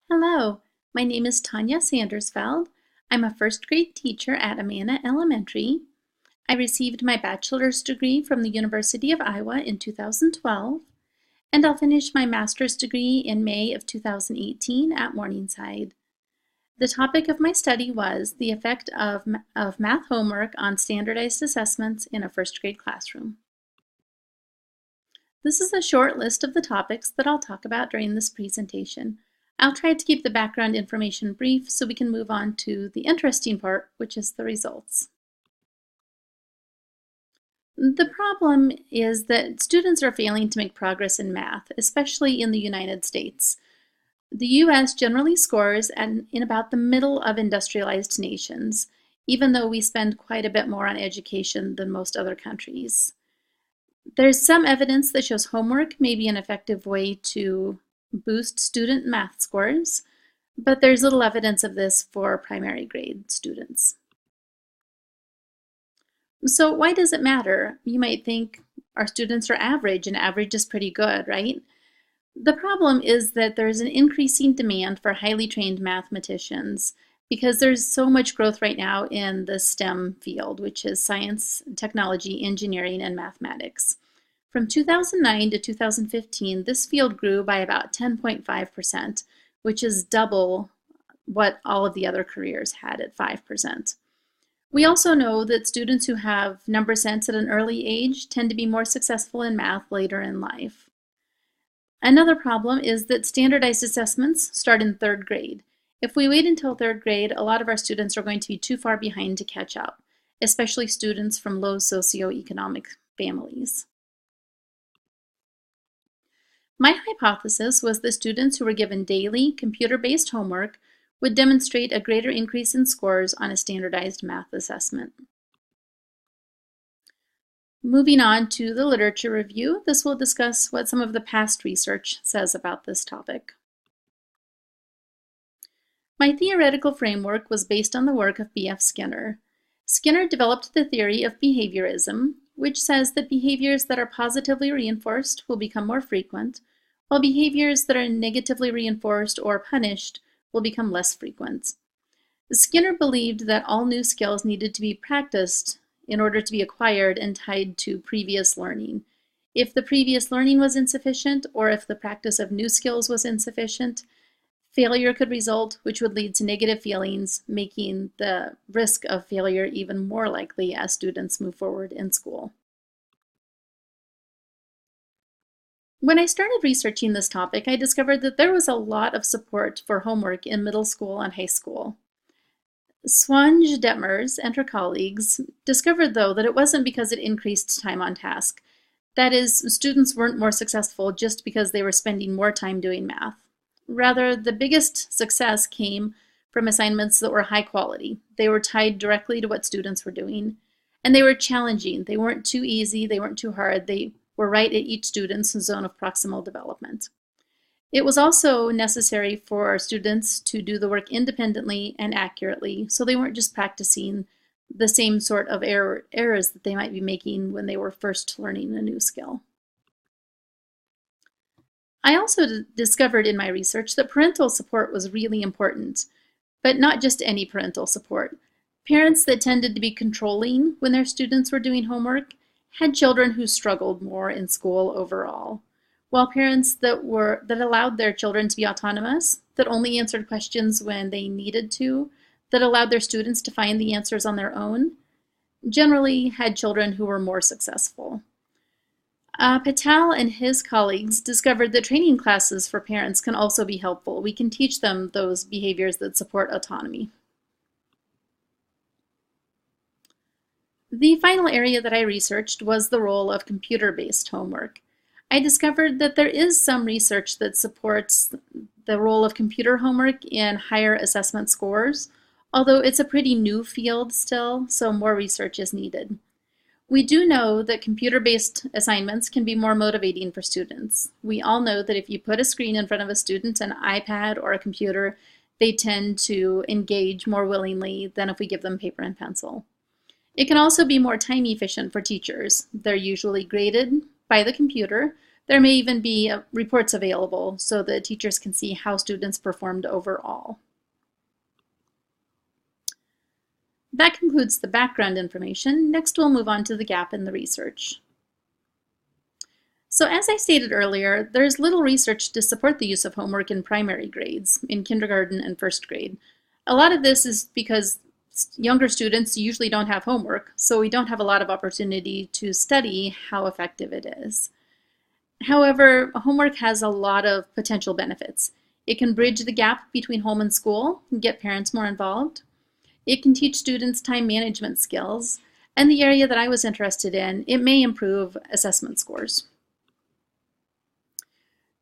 Hello, my name is Tanya Sandersfeld. I'm a first grade teacher at Amana Elementary. I received my bachelor's degree from the University of Iowa in 2012, and I'll finish my master's degree in May of 2018 at Morningside. The topic of my study was the effect of math homework on standardized assessments in a first grade classroom. This is a short list of the topics that I'll talk about during this presentation. I'll try to keep the background information brief so we can move on to the interesting part, which is the results. The problem is that students are failing to make progress in math, especially in the United States. The US generally scores in about the middle of industrialized nations, even though we spend quite a bit more on education than most other countries. There's some evidence that shows homework may be an effective way to boost student math scores, but there's little evidence of this for primary grade students. So why does it matter? You might think our students are average, and average is pretty good, right? The problem is that there's an increasing demand for highly trained mathematicians because there's so much growth right now in the STEM field, which is science, technology, engineering, and mathematics. From 2009 to 2015, this field grew by about 10.5%, which is double what all of the other careers had at 5%. We also know that students who have number sense at an early age tend to be more successful in math later in life. Another problem is that standardized assessments start in third grade. If we wait until third grade, a lot of our students are going to be too far behind to catch up, especially students from low socioeconomic families. My hypothesis was that students who were given daily computer-based homework would demonstrate a greater increase in scores on a standardized math assessment. Moving on to the literature review, this will discuss what some of the past research says about this topic. My theoretical framework was based on the work of B.F. Skinner. Skinner developed the theory of behaviorism, which says that behaviors that are positively reinforced will become more frequent, while behaviors that are negatively reinforced or punished will become less frequent. Skinner believed that all new skills needed to be practiced in order to be acquired and tied to previous learning. If the previous learning was insufficient, or if the practice of new skills was insufficient, failure could result, which would lead to negative feelings, making the risk of failure even more likely as students move forward in school. When I started researching this topic, I discovered that there was a lot of support for homework in middle school and high school. Swange Detmers and her colleagues discovered, though, that it wasn't because it increased time on task. That is, students weren't more successful just because they were spending more time doing math. Rather, the biggest success came from assignments that were high quality. They were tied directly to what students were doing, and they were challenging. They weren't too easy, they weren't too hard, they were right at each student's zone of proximal development. It was also necessary for our students to do the work independently and accurately, so they weren't just practicing the same sort of errors that they might be making when they were first learning a new skill. I also discovered in my research that parental support was really important, but not just any parental support. Parents that tended to be controlling when their students were doing homework had children who struggled more in school overall, while parents that allowed their children to be autonomous, that only answered questions when they needed to, that allowed their students to find the answers on their own, generally had children who were more successful. Patel and his colleagues discovered that training classes for parents can also be helpful. We can teach them those behaviors that support autonomy. The final area that I researched was the role of computer-based homework. I discovered that there is some research that supports the role of computer homework in higher assessment scores, although it's a pretty new field still, so more research is needed. We do know that computer-based assignments can be more motivating for students. We all know that if you put a screen in front of a student, an iPad or a computer, they tend to engage more willingly than if we give them paper and pencil. It can also be more time efficient for teachers. They're usually graded by the computer, There may even be reports available so that teachers can see how students performed overall. That concludes the background information. Next, we'll move on to the gap in the research. So as I stated earlier, there's little research to support the use of homework in primary grades, in kindergarten and first grade. A lot of this is because younger students usually don't have homework, so we don't have a lot of opportunity to study how effective it is. However, homework has a lot of potential benefits. It can bridge the gap between home and school and get parents more involved. It can teach students time management skills, and the area that I was interested in, it may improve assessment scores.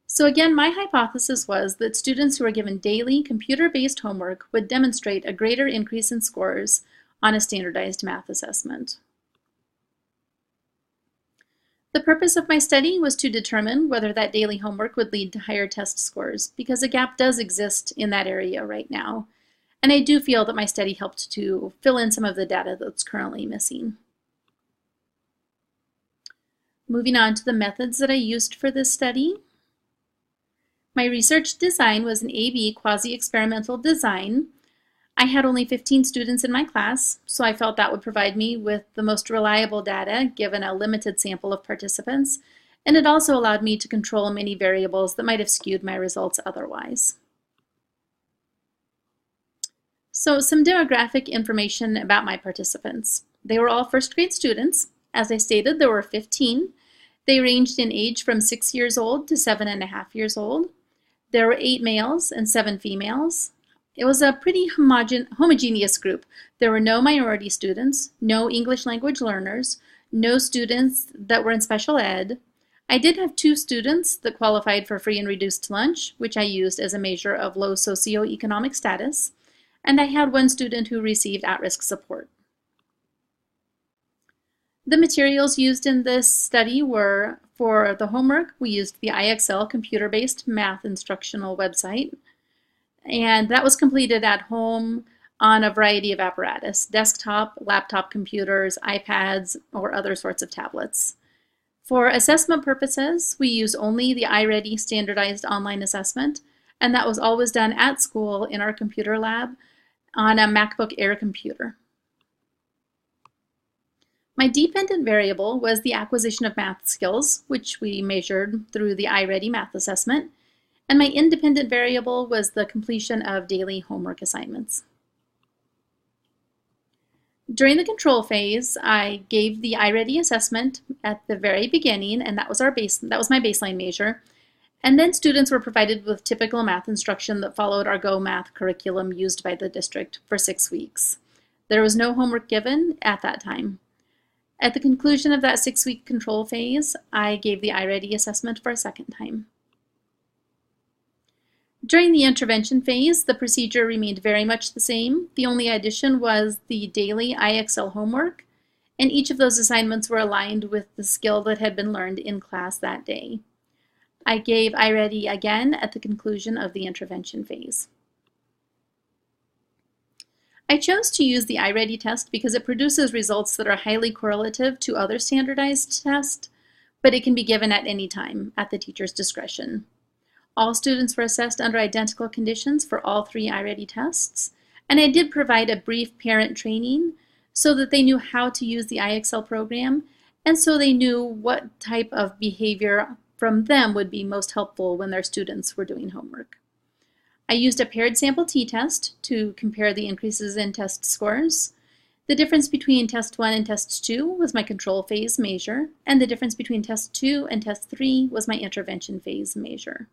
So again, my hypothesis was that students who are given daily computer-based homework would demonstrate a greater increase in scores on a standardized math assessment. The purpose of my study was to determine whether that daily homework would lead to higher test scores, because a gap does exist in that area right now. And I do feel that my study helped to fill in some of the data that's currently missing. Moving on to the methods that I used for this study. My research design was an A/B quasi-experimental design. I had only 15 students in my class, so I felt that would provide me with the most reliable data given a limited sample of participants, and it also allowed me to control many variables that might have skewed my results otherwise. So some demographic information about my participants. They were all first grade students. As I stated, there were 15. They ranged in age from 6 years old to 7.5 years old. There were 8 males and 7 females. It was a pretty homogeneous group. There were no minority students, no English language learners, no students that were in special ed. I did have 2 students that qualified for free and reduced lunch, which I used as a measure of low socioeconomic status, and I had 1 student who received at-risk support. The materials used in this study were, for the homework, we used the IXL computer-based math instructional website, and that was completed at home on a variety of apparatus, desktop, laptop computers, iPads, or other sorts of tablets. For assessment purposes, we used only the iReady standardized online assessment, and that was always done at school in our computer lab on a MacBook Air computer. My dependent variable was the acquisition of math skills, which we measured through the iReady math assessment, and my independent variable was the completion of daily homework assignments. During the control phase, I gave the iReady assessment at the very beginning, and that was my baseline measure. And then students were provided with typical math instruction that followed our Go Math curriculum used by the district for 6 weeks. There was no homework given at that time. At the conclusion of that 6-week control phase, I gave the iReady assessment for a second time. During the intervention phase, the procedure remained very much the same. The only addition was the daily IXL homework, and each of those assignments were aligned with the skill that had been learned in class that day. I gave iReady again at the conclusion of the intervention phase. I chose to use the iReady test because it produces results that are highly correlative to other standardized tests, but it can be given at any time at the teacher's discretion. All students were assessed under identical conditions for all 3 iReady tests, and I did provide a brief parent training so that they knew how to use the IXL program, and so they knew what type of behavior from them would be most helpful when their students were doing homework. I used a paired sample t-test to compare the increases in test scores. The difference between test 1 and test 2 was my control phase measure, and the difference between test 2 and test 3 was my intervention phase measure.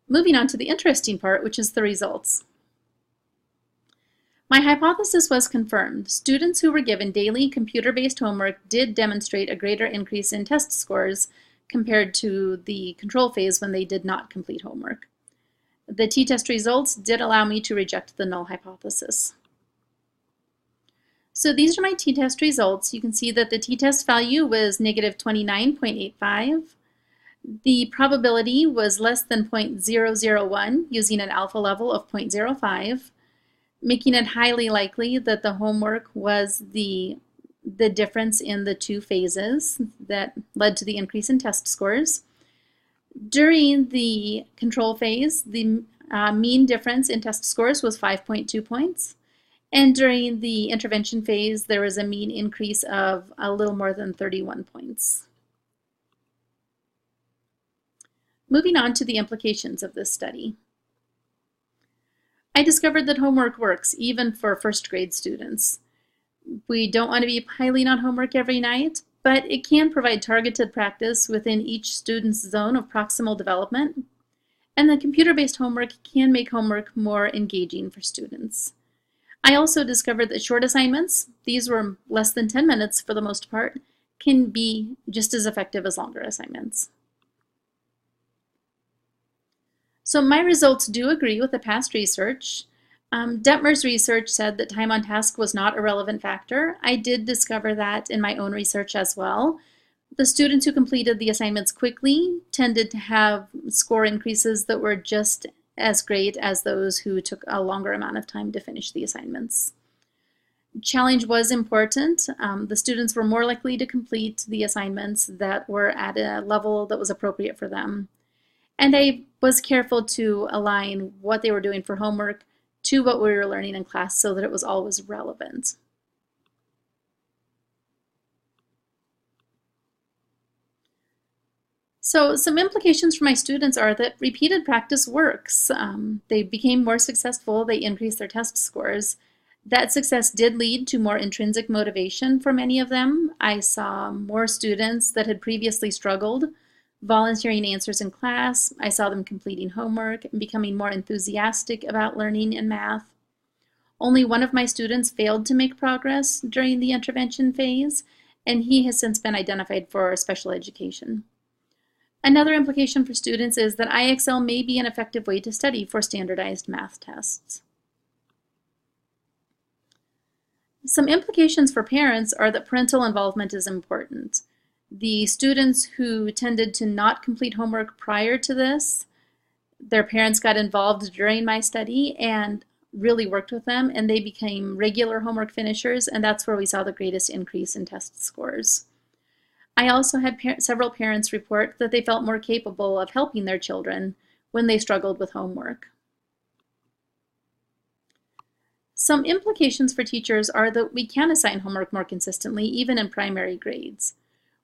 Moving on to the interesting part, which is the results. My hypothesis was confirmed. Students who were given daily computer-based homework did demonstrate a greater increase in test scores compared to the control phase when they did not complete homework. The t-test results did allow me to reject the null hypothesis. So these are my t-test results. You can see that the t-test value was negative 29.85. The probability was less than 0.001 using an alpha level of 0.05, making it highly likely that the homework was the the difference in the two phases that led to the increase in test scores. During the control phase, the mean difference in test scores was 5.2 points. And during the intervention phase, there was a mean increase of a little more than 31 points. Moving on to the implications of this study. I discovered that homework works, even for first grade students. We don't want to be piling on homework every night, but it can provide targeted practice within each student's zone of proximal development. And the computer-based homework can make homework more engaging for students. I also discovered that short assignments, these were less than 10 minutes for the most part, can be just as effective as longer assignments. So my results do agree with the past research. Detmer's research said that time on task was not a relevant factor. I did discover that in my own research as well. The students who completed the assignments quickly tended to have score increases that were just as great as those who took a longer amount of time to finish the assignments. Challenge was important. The students were more likely to complete the assignments that were at a level that was appropriate for them. And I was careful to align what they were doing for homework to what we were learning in class so that it was always relevant. So some implications for my students are that repeated practice works. They became more successful, they increased their test scores. That success did lead to more intrinsic motivation for many of them. I saw more students that had previously struggled volunteering answers in class. I saw them completing homework and becoming more enthusiastic about learning in math. Only one of my students failed to make progress during the intervention phase, and he has since been identified for special education. Another implication for students is that IXL may be an effective way to study for standardized math tests. Some implications for parents are that parental involvement is important. The students who tended to not complete homework prior to this, their parents got involved during my study and really worked with them, and they became regular homework finishers, and that's where we saw the greatest increase in test scores. I also had several parents report that they felt more capable of helping their children when they struggled with homework. Some implications for teachers are that we can assign homework more consistently, even in primary grades.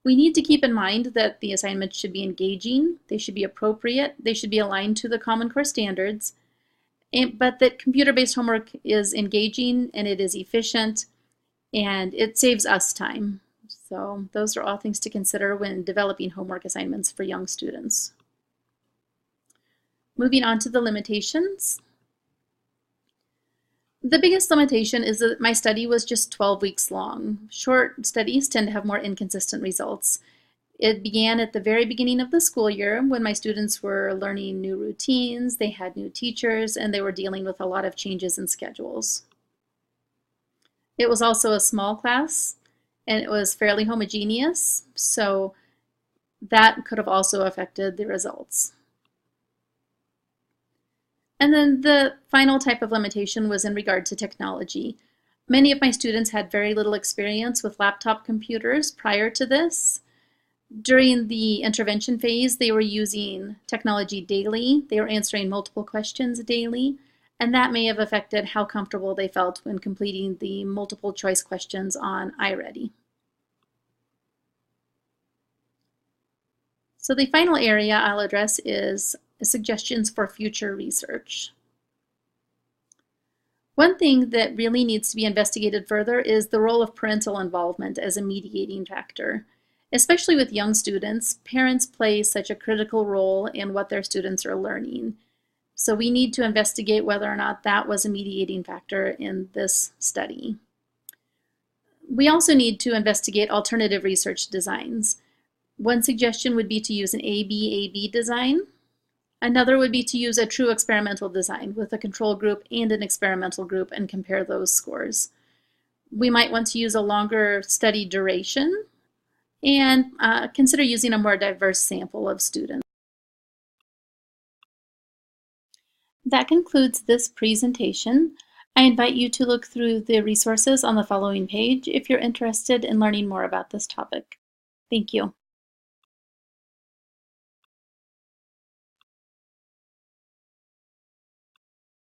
We need to keep in mind that the assignments should be engaging, they should be appropriate, they should be aligned to the Common Core standards, but that computer-based homework is engaging and it is efficient and it saves us time. So those are all things to consider when developing homework assignments for young students. Moving on to the limitations. The biggest limitation is that my study was just 12 weeks long. Short studies tend to have more inconsistent results. It began at the very beginning of the school year when my students were learning new routines, they had new teachers, and they were dealing with a lot of changes in schedules. It was also a small class, and it was fairly homogeneous, so that could have also affected the results. And then the final type of limitation was in regard to technology. Many of my students had very little experience with laptop computers prior to this. During the intervention phase, they were using technology daily. They were answering multiple questions daily, and that may have affected how comfortable they felt when completing the multiple choice questions on iReady. So the final area I'll address is suggestions for future research. One thing that really needs to be investigated further is the role of parental involvement as a mediating factor. Especially with young students, parents play such a critical role in what their students are learning. So we need to investigate whether or not that was a mediating factor in this study. We also need to investigate alternative research designs. One suggestion would be to use an A-B-A-B design. Another would be to use a true experimental design with a control group and an experimental group and compare those scores. We might want to use a longer study duration and consider using a more diverse sample of students. That concludes this presentation. I invite you to look through the resources on the following page if you're interested in learning more about this topic. Thank you.